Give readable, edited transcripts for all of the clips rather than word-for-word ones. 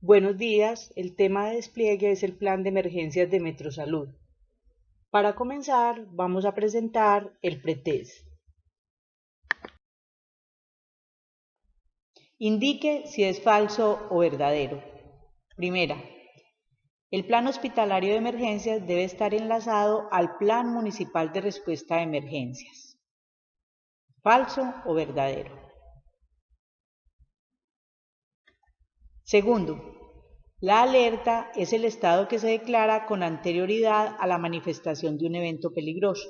Buenos días, el tema de despliegue es el plan de emergencias de Metrosalud. Para comenzar, vamos a presentar el pretest. Indique si es falso o verdadero. Primera, el plan hospitalario de emergencias debe estar enlazado al plan municipal de respuesta a emergencias. ¿Falso o verdadero? Segundo, la alerta es el estado que se declara con anterioridad a la manifestación de un evento peligroso.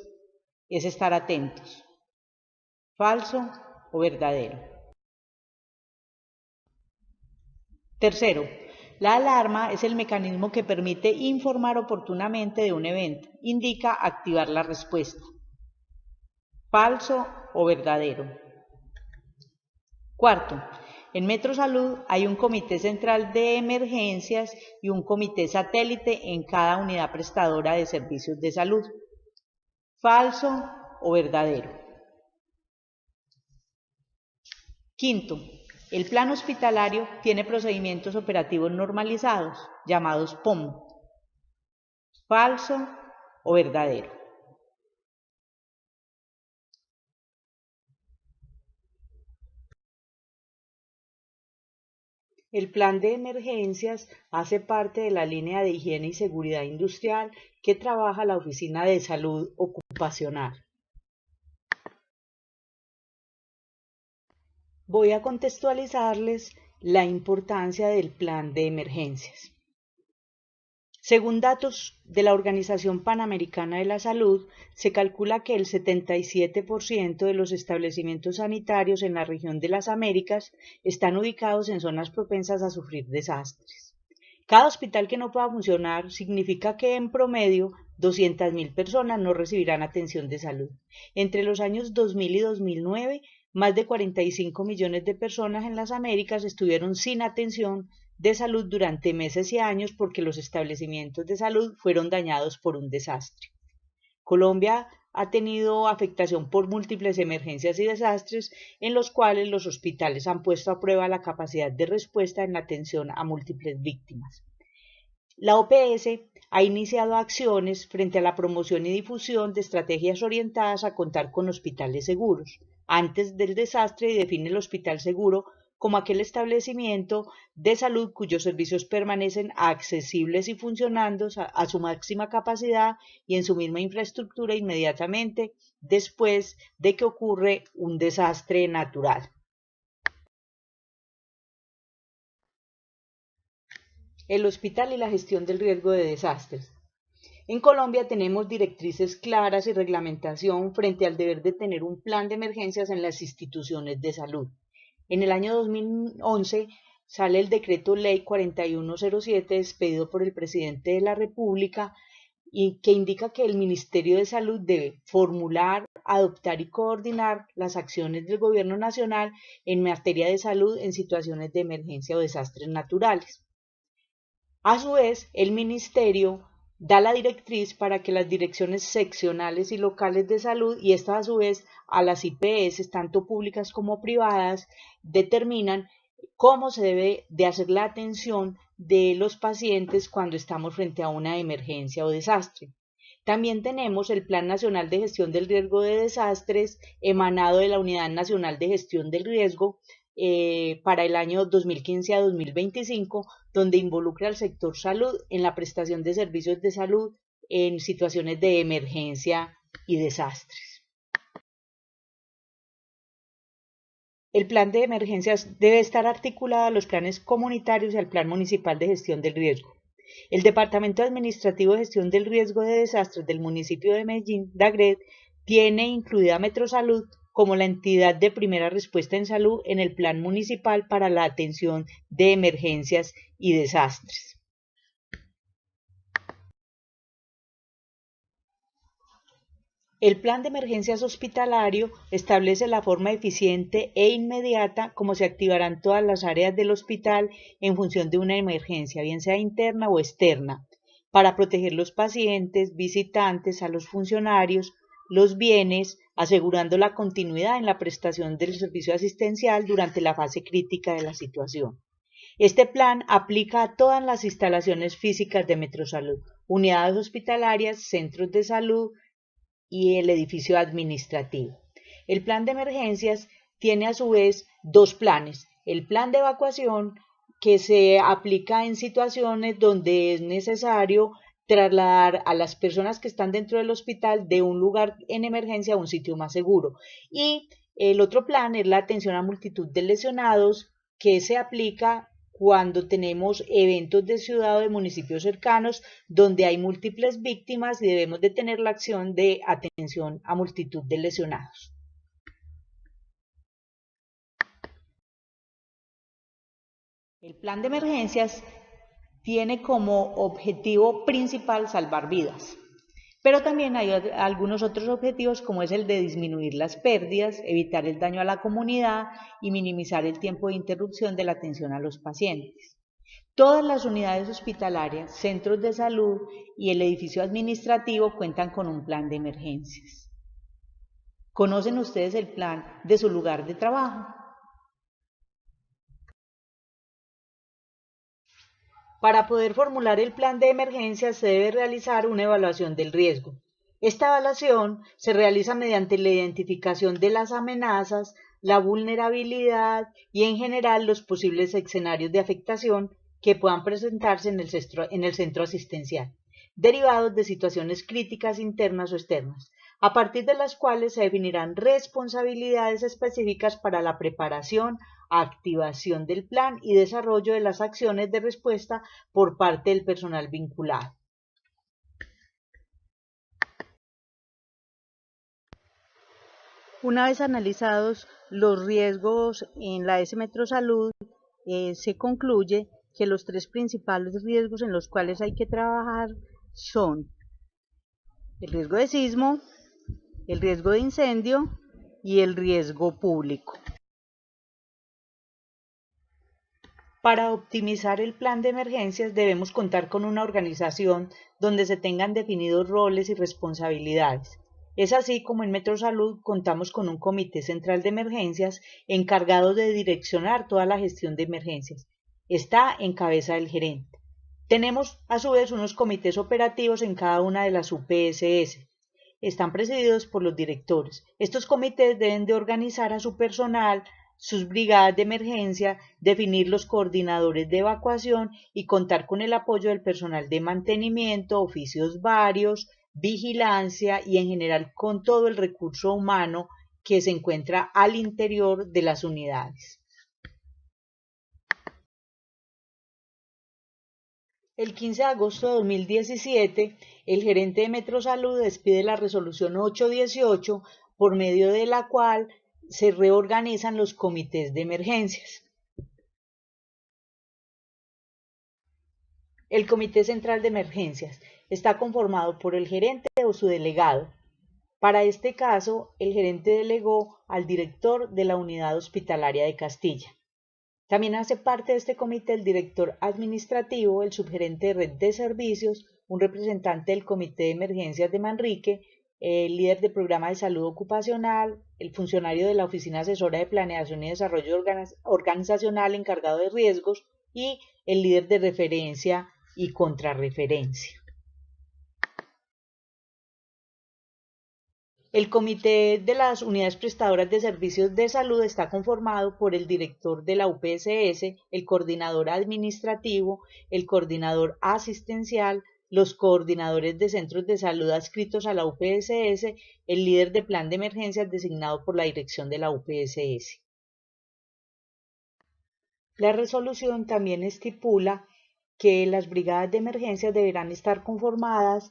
Es estar atentos. ¿Falso o verdadero? Tercero, la alarma es el mecanismo que permite informar oportunamente de un evento. Indica activar la respuesta. ¿Falso o verdadero? Cuarto, en Metrosalud hay un comité central de emergencias y un comité satélite en cada unidad prestadora de servicios de salud. ¿Falso o verdadero? Quinto, el plan hospitalario tiene procedimientos operativos normalizados, llamados POM. ¿Falso o verdadero? El plan de emergencias hace parte de la línea de higiene y seguridad industrial que trabaja la Oficina de Salud Ocupacional. Voy a contextualizarles la importancia del plan de emergencias. Según datos de la Organización Panamericana de la Salud, se calcula que el 77% de los establecimientos sanitarios en la región de las Américas están ubicados en zonas propensas a sufrir desastres. Cada hospital que no pueda funcionar significa que en promedio 200.000 personas no recibirán atención de salud. Entre los años 2000 y 2009, más de 45 millones de personas en las Américas estuvieron sin atención de salud durante meses y años porque los establecimientos de salud fueron dañados por un desastre. Colombia ha tenido afectación por múltiples emergencias y desastres en los cuales los hospitales han puesto a prueba la capacidad de respuesta en la atención a múltiples víctimas. La OPS ha iniciado acciones frente a la promoción y difusión de estrategias orientadas a contar con hospitales seguros antes del desastre y define el hospital seguro como aquel establecimiento de salud cuyos servicios permanecen accesibles y funcionando a su máxima capacidad y en su misma infraestructura inmediatamente después de que ocurre un desastre natural. El hospital y la gestión del riesgo de desastres. En Colombia tenemos directrices claras y reglamentación frente al deber de tener un plan de emergencias en las instituciones de salud. En el año 2011 sale el decreto ley 4107 expedido por el presidente de la República y que indica que el Ministerio de Salud debe formular, adoptar y coordinar las acciones del gobierno nacional en materia de salud en situaciones de emergencia o desastres naturales. A su vez, el Ministerio da la directriz para que las direcciones seccionales y locales de salud y estas a su vez a las IPS, tanto públicas como privadas, determinan cómo se debe de hacer la atención de los pacientes cuando estamos frente a una emergencia o desastre. También tenemos el Plan Nacional de Gestión del Riesgo de Desastres emanado de la Unidad Nacional de Gestión del Riesgo para el año 2015 a 2025, donde involucra al sector salud en la prestación de servicios de salud en situaciones de emergencia y desastres. El plan de emergencias debe estar articulado a los planes comunitarios y al Plan Municipal de Gestión del Riesgo. El Departamento Administrativo de Gestión del Riesgo de Desastres del municipio de Medellín, DAGRED, tiene incluida Metrosalud como la entidad de primera respuesta en salud en el Plan Municipal para la atención de emergencias y desastres. El plan de emergencias hospitalario establece la forma eficiente e inmediata como se activarán todas las áreas del hospital en función de una emergencia, bien sea interna o externa, para proteger los pacientes, visitantes, a los funcionarios, los bienes, asegurando la continuidad en la prestación del servicio asistencial durante la fase crítica de la situación. Este plan aplica a todas las instalaciones físicas de Metrosalud, unidades hospitalarias, centros de salud y el edificio administrativo. El plan de emergencias tiene a su vez dos planes. El plan de evacuación, que se aplica en situaciones donde es necesario trasladar a las personas que están dentro del hospital de un lugar en emergencia a un sitio más seguro. Y el otro plan es la atención a multitud de lesionados, que se aplica cuando tenemos eventos de ciudad o de municipios cercanos donde hay múltiples víctimas y debemos de tener la acción de atención a multitud de lesionados. El plan de emergencias tiene como objetivo principal salvar vidas, pero también hay algunos otros objetivos, como es el de disminuir las pérdidas, evitar el daño a la comunidad y minimizar el tiempo de interrupción de la atención a los pacientes. Todas las unidades hospitalarias, centros de salud y el edificio administrativo cuentan con un plan de emergencias. ¿Conocen ustedes el plan de su lugar de trabajo? Para poder formular el plan de emergencia se debe realizar una evaluación del riesgo. Esta evaluación se realiza mediante la identificación de las amenazas, la vulnerabilidad y en general los posibles escenarios de afectación que puedan presentarse en el centro asistencial, derivados de situaciones críticas internas o externas, a partir de las cuales se definirán responsabilidades específicas para la preparación, activación del plan y desarrollo de las acciones de respuesta por parte del personal vinculado. Una vez analizados los riesgos en la S-Metrosalud, se concluye que los tres principales riesgos en los cuales hay que trabajar son el riesgo de sismo, el riesgo de incendio y el riesgo público. Para optimizar el plan de emergencias debemos contar con una organización donde se tengan definidos roles y responsabilidades. Es así como en Metrosalud contamos con un comité central de emergencias encargado de direccionar toda la gestión de emergencias. Está en cabeza del gerente. Tenemos a su vez unos comités operativos en cada una de las UPSS. Están presididos por los directores. Estos comités deben de organizar a su personal, sus brigadas de emergencia, definir los coordinadores de evacuación y contar con el apoyo del personal de mantenimiento, oficios varios, vigilancia y en general con todo el recurso humano que se encuentra al interior de las unidades. El 15 de agosto de 2017, el gerente de Metrosalud expide la resolución 818, por medio de la cual se reorganizan los comités de emergencias. El Comité Central de Emergencias está conformado por el gerente o su delegado. Para este caso, el gerente delegó al director de la Unidad Hospitalaria de Castilla. También hace parte de este comité el director administrativo, el subgerente de red de servicios, un representante del Comité de Emergencias de Manrique, el líder de programa de salud ocupacional, el funcionario de la Oficina Asesora de Planeación y Desarrollo Organizacional encargado de riesgos y el líder de referencia y contrarreferencia. El comité de las unidades prestadoras de servicios de salud está conformado por el director de la UPSS, el coordinador administrativo, el coordinador asistencial, los coordinadores de centros de salud adscritos a la UPSS, el líder de plan de emergencias designado por la dirección de la UPSS. La resolución también estipula que las brigadas de emergencias deberán estar conformadas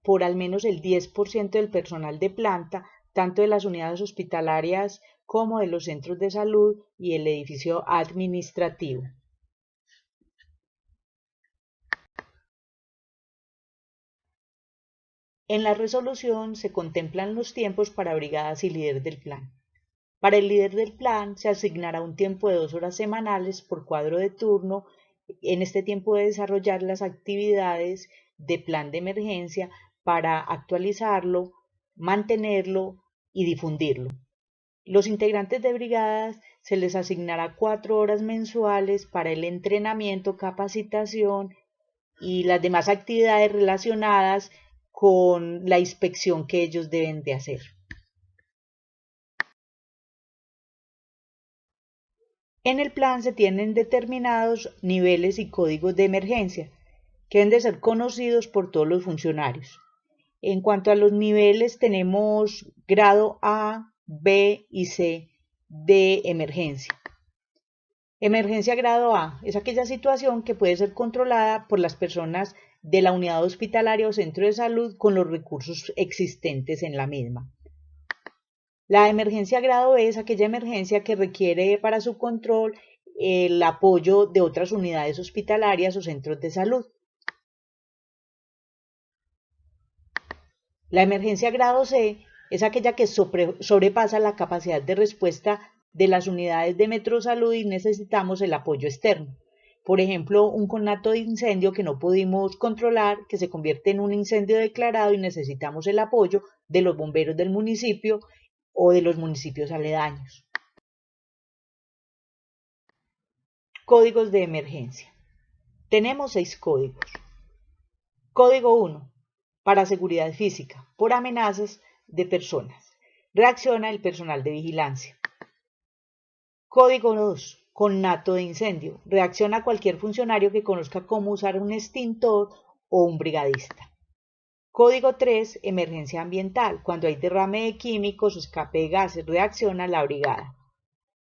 por al menos el 10% del personal de planta, tanto de las unidades hospitalarias como de los centros de salud y el edificio administrativo. En la resolución se contemplan los tiempos para brigadas y líder del plan. Para el líder del plan se asignará un tiempo de 2 horas semanales por cuadro de turno. En este tiempo de desarrollar las actividades de plan de emergencia para actualizarlo, mantenerlo y difundirlo. Los integrantes de brigadas se les asignará 4 horas mensuales para el entrenamiento, capacitación y las demás actividades relacionadas con la inspección que ellos deben de hacer. En el plan se tienen determinados niveles y códigos de emergencia que deben de ser conocidos por todos los funcionarios. En cuanto a los niveles, tenemos grado A, B y C de emergencia. Emergencia grado A es aquella situación que puede ser controlada por las personas de la unidad hospitalaria o centro de salud con los recursos existentes en la misma. La emergencia grado B es aquella emergencia que requiere para su control el apoyo de otras unidades hospitalarias o centros de salud. La emergencia grado C es aquella que sobrepasa la capacidad de respuesta de las unidades de Metrosalud y necesitamos el apoyo externo. Por ejemplo, un conato de incendio que no pudimos controlar, que se convierte en un incendio declarado y necesitamos el apoyo de los bomberos del municipio o de los municipios aledaños. Códigos de emergencia. Tenemos 6 códigos. Código 1. Para seguridad física, por amenazas de personas. Reacciona el personal de vigilancia. Código 2. Conato de incendio. Reacciona cualquier funcionario que conozca cómo usar un extintor o un brigadista. Código 3. Emergencia ambiental. Cuando hay derrame de químicos o escape de gases, reacciona la brigada.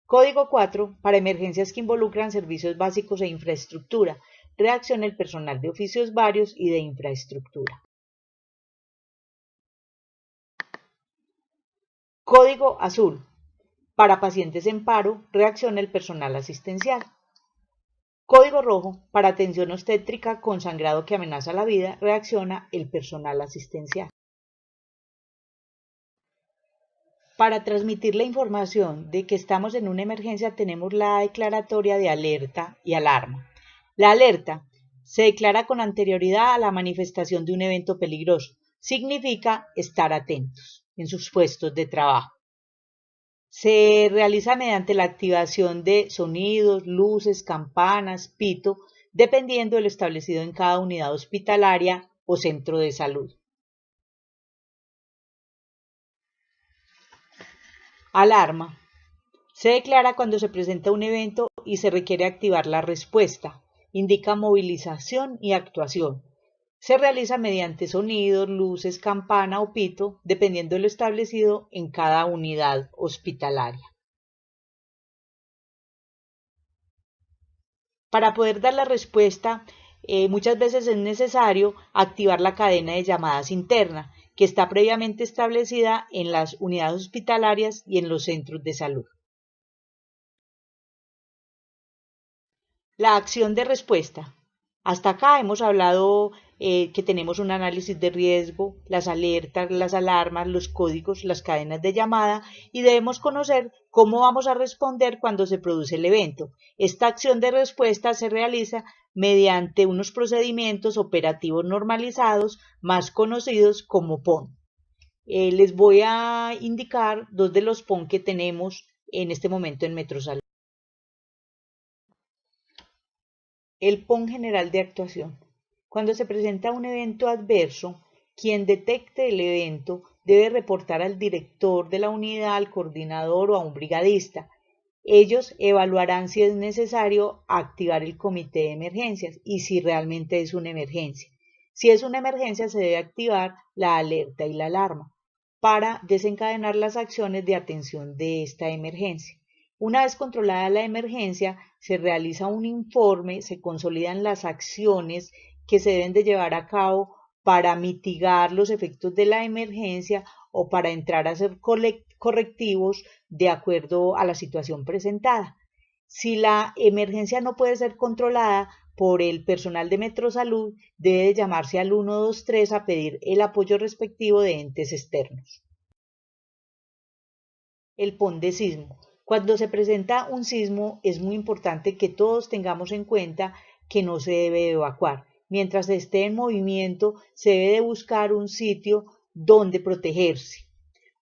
Código 4. Para emergencias que involucran servicios básicos e infraestructura. Reacciona el personal de oficios varios y de infraestructura. Código azul. Para pacientes en paro, reacciona el personal asistencial. Código rojo. Para atención obstétrica con sangrado que amenaza la vida, reacciona el personal asistencial. Para transmitir la información de que estamos en una emergencia tenemos la declaratoria de alerta y alarma. La alerta se declara con anterioridad a la manifestación de un evento peligroso. Significa estar atentos en sus puestos de trabajo. Se realiza mediante la activación de sonidos, luces, campanas, pito, dependiendo de lo establecido en cada unidad hospitalaria o centro de salud. Alarma. Se declara cuando se presenta un evento y se requiere activar la respuesta. Indica movilización y actuación. Se realiza mediante sonidos, luces, campana o pito, dependiendo de lo establecido en cada unidad hospitalaria. Para poder dar la respuesta, muchas veces es necesario activar la cadena de llamadas interna, que está previamente establecida en las unidades hospitalarias y en los centros de salud. La acción de respuesta. Hasta acá hemos hablado que tenemos un análisis de riesgo, las alertas, las alarmas, los códigos, las cadenas de llamada y debemos conocer cómo vamos a responder cuando se produce el evento. Esta acción de respuesta se realiza mediante unos procedimientos operativos normalizados más conocidos como PON. Les voy a indicar 2 de los PON que tenemos en este momento en Metrosalud. El PON general de actuación. Cuando se presenta un evento adverso, quien detecte el evento debe reportar al director de la unidad, al coordinador o a un brigadista. Ellos evaluarán si es necesario activar el comité de emergencias y si realmente es una emergencia. Si es una emergencia, se debe activar la alerta y la alarma para desencadenar las acciones de atención de esta emergencia. Una vez controlada la emergencia, se realiza un informe, se consolidan las acciones que se deben de llevar a cabo para mitigar los efectos de la emergencia o para entrar a hacer correctivos de acuerdo a la situación presentada. Si la emergencia no puede ser controlada por el personal de Metrosalud, debe de llamarse al 123 a pedir el apoyo respectivo de entes externos. El PON de sismo. Cuando se presenta un sismo es muy importante que todos tengamos en cuenta que no se debe evacuar. Mientras esté en movimiento se debe de buscar un sitio donde protegerse.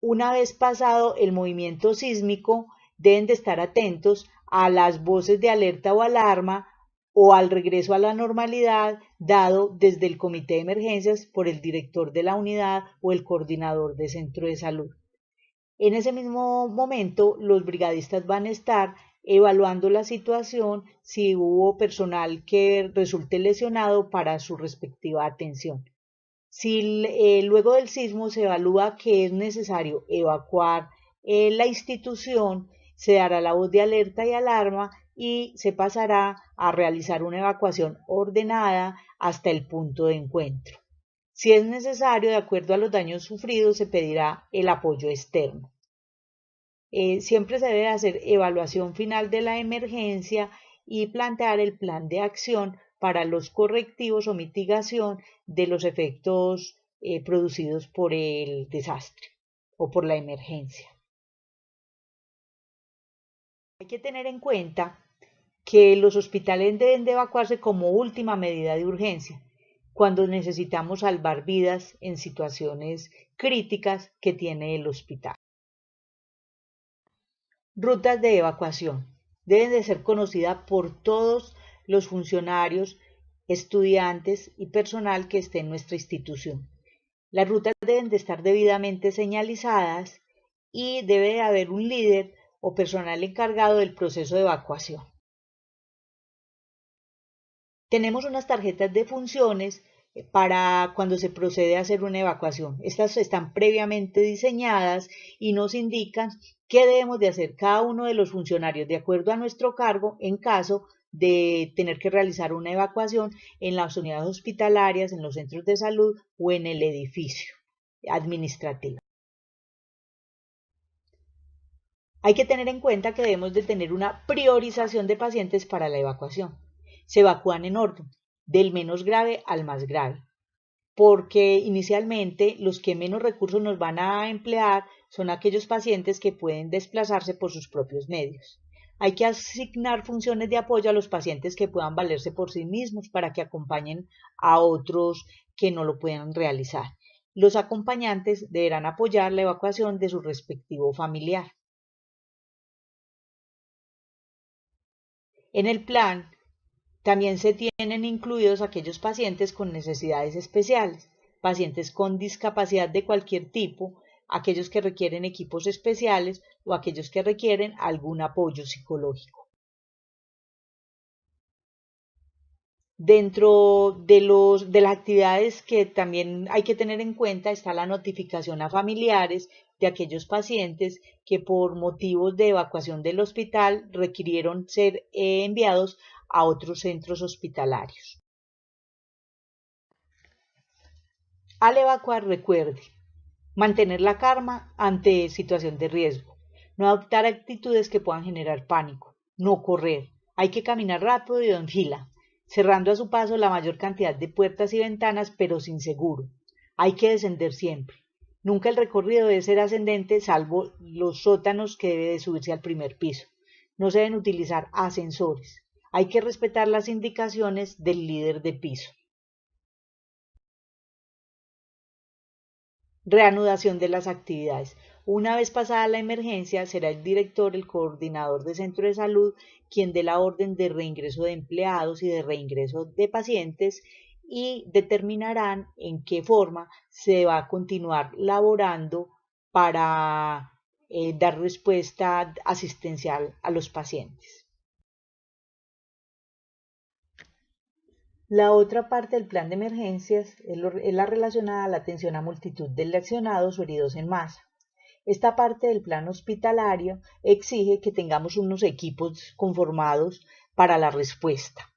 Una vez pasado el movimiento sísmico, deben de estar atentos a las voces de alerta o alarma o al regreso a la normalidad dado desde el comité de emergencias por el director de la unidad o el coordinador de centro de salud. En ese mismo momento, los brigadistas van a estar evaluando la situación si hubo personal que resulte lesionado para su respectiva atención. Si luego del sismo se evalúa que es necesario evacuar la institución, se dará la voz de alerta y alarma y se pasará a realizar una evacuación ordenada hasta el punto de encuentro. Si es necesario, de acuerdo a los daños sufridos, se pedirá el apoyo externo. Siempre se debe hacer evaluación final de la emergencia y plantear el plan de acción para los correctivos o mitigación de los efectos producidos por el desastre o por la emergencia. Hay que tener en cuenta que los hospitales deben de evacuarse como última medida de urgencia, cuando necesitamos salvar vidas en situaciones críticas que tiene el hospital. Rutas de evacuación. Deben de ser conocidas por todos los funcionarios, estudiantes y personal que esté en nuestra institución. Las rutas deben de estar debidamente señalizadas y debe de haber un líder o personal encargado del proceso de evacuación. Tenemos unas tarjetas de funciones para cuando se procede a hacer una evacuación. Estas están previamente diseñadas y nos indican qué debemos de hacer cada uno de los funcionarios de acuerdo a nuestro cargo en caso de tener que realizar una evacuación en las unidades hospitalarias, en los centros de salud o en el edificio administrativo. Hay que tener en cuenta que debemos de tener una priorización de pacientes para la evacuación. Se evacúan en orden, del menos grave al más grave, porque inicialmente los que menos recursos nos van a emplear son aquellos pacientes que pueden desplazarse por sus propios medios. Hay que asignar funciones de apoyo a los pacientes que puedan valerse por sí mismos para que acompañen a otros que no lo puedan realizar. Los acompañantes deberán apoyar la evacuación de su respectivo familiar. En el plan también se tienen incluidos aquellos pacientes con necesidades especiales, pacientes con discapacidad de cualquier tipo, aquellos que requieren equipos especiales o aquellos que requieren algún apoyo psicológico. Dentro de las actividades que también hay que tener en cuenta está la notificación a familiares de aquellos pacientes que por motivos de evacuación del hospital requirieron ser enviados a otros centros hospitalarios. Al evacuar, recuerde mantener la calma ante situación de riesgo, no adoptar actitudes que puedan generar pánico, no correr, hay que caminar rápido y en fila, cerrando a su paso la mayor cantidad de puertas y ventanas, pero sin seguro. Hay que descender siempre. Nunca el recorrido debe ser ascendente, salvo los sótanos que debe de subirse al primer piso. No se deben utilizar ascensores. Hay que respetar las indicaciones del líder de piso. Reanudación de las actividades. Una vez pasada la emergencia, será el director, el coordinador de centro de salud, quien dé la orden de reingreso de empleados y de reingreso de pacientes y determinarán en qué forma se va a continuar laborando para dar respuesta asistencial a los pacientes. La otra parte del plan de emergencias es la relacionada a la atención a multitud de lesionados o heridos en masa. Esta parte del plan hospitalario exige que tengamos unos equipos conformados para la respuesta.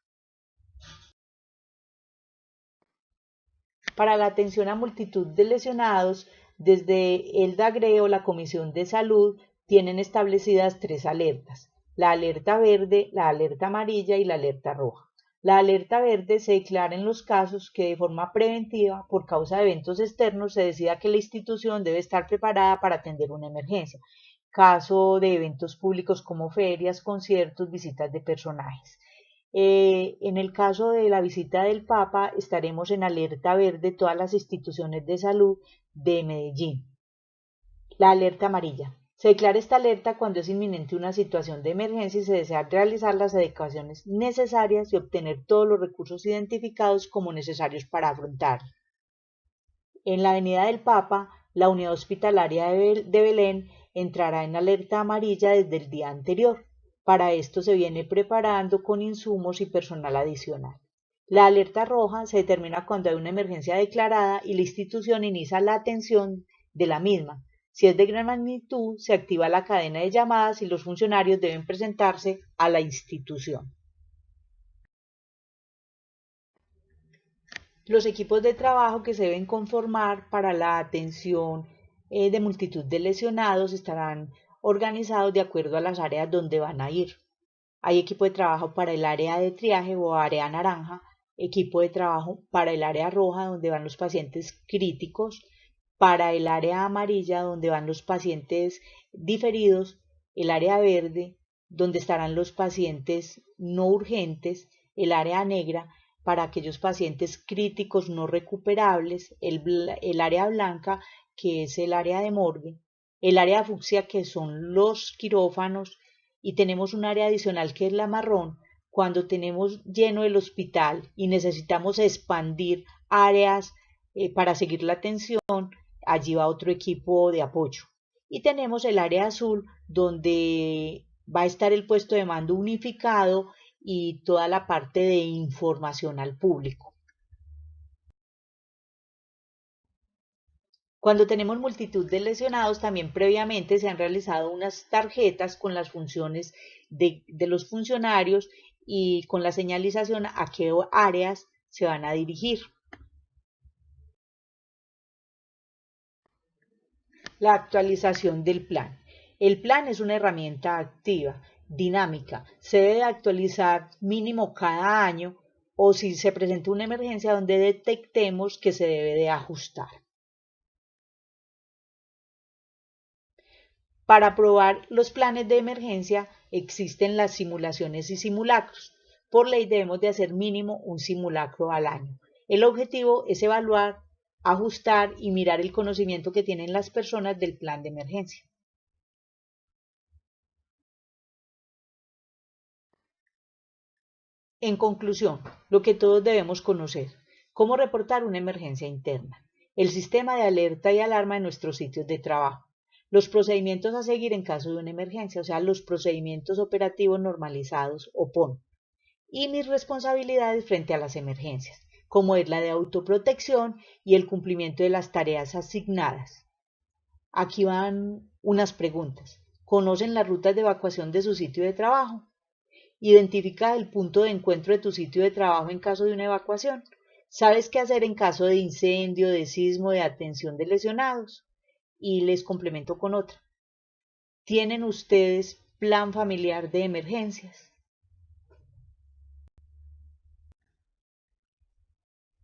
Para la atención a multitud de lesionados, desde el DAGRE o la Comisión de Salud tienen establecidas 3 alertas: la alerta verde, la alerta amarilla y la alerta roja. La alerta verde se declara en los casos que de forma preventiva, por causa de eventos externos, se decida que la institución debe estar preparada para atender una emergencia. Caso de eventos públicos como ferias, conciertos, visitas de personajes. En el caso de la visita del Papa, estaremos en alerta verde todas las instituciones de salud de Medellín. La alerta amarilla. Se declara esta alerta cuando es inminente una situación de emergencia y se desea realizar las adecuaciones necesarias y obtener todos los recursos identificados como necesarios para afrontarla. En la Avenida del Papa, la unidad hospitalaria de Belén entrará en alerta amarilla desde el día anterior. Para esto se viene preparando con insumos y personal adicional. La alerta roja se determina cuando hay una emergencia declarada y la institución inicia la atención de la misma. Si es de gran magnitud, se activa la cadena de llamadas y los funcionarios deben presentarse a la institución. Los equipos de trabajo que se deben conformar para la atención de multitud de lesionados estarán organizados de acuerdo a las áreas donde van a ir. Hay equipo de trabajo para el área de triaje o área naranja, equipo de trabajo para el área roja donde van los pacientes críticos, para el área amarilla donde van los pacientes diferidos, el área verde donde estarán los pacientes no urgentes, el área negra para aquellos pacientes críticos no recuperables, el área blanca que es el área de morgue, el área fucsia que son los quirófanos y tenemos un área adicional que es la marrón cuando tenemos lleno el hospital y necesitamos expandir áreas para seguir la atención, allí va otro equipo de apoyo. Y tenemos el área azul donde va a estar el puesto de mando unificado y toda la parte de información al público. Cuando tenemos multitud de lesionados, también previamente se han realizado unas tarjetas con las funciones de los funcionarios y con la señalización a qué áreas se van a dirigir. La actualización del plan. El plan es una herramienta activa, dinámica. Se debe actualizar mínimo cada año o si se presenta una emergencia donde detectemos que se debe de ajustar. Para aprobar los planes de emergencia existen las simulaciones y simulacros. Por ley debemos de hacer mínimo un simulacro al año. El objetivo es evaluar, ajustar y mirar el conocimiento que tienen las personas del plan de emergencia. En conclusión, lo que todos debemos conocer, cómo reportar una emergencia interna, el sistema de alerta y alarma en nuestros sitios de trabajo, los procedimientos a seguir en caso de una emergencia, o sea, los procedimientos operativos normalizados o PON, y mis responsabilidades frente a las emergencias, como es la de autoprotección y el cumplimiento de las tareas asignadas. Aquí van unas preguntas. ¿Conocen las rutas de evacuación de su sitio de trabajo? Identifica el punto de encuentro de tu sitio de trabajo en caso de una evacuación. ¿Sabes qué hacer en caso de incendio, de sismo, de atención de lesionados? Y les complemento con otra. ¿Tienen ustedes plan familiar de emergencias?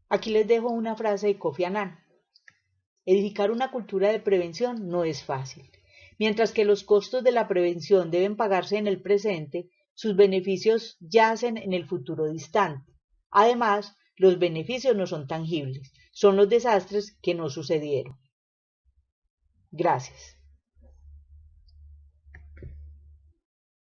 Aquí les dejo una frase de Kofi Annan. Edificar una cultura de prevención no es fácil. Mientras que los costos de la prevención deben pagarse en el presente, sus beneficios yacen en el futuro distante. Además, los beneficios no son tangibles, son los desastres que no sucedieron. Gracias.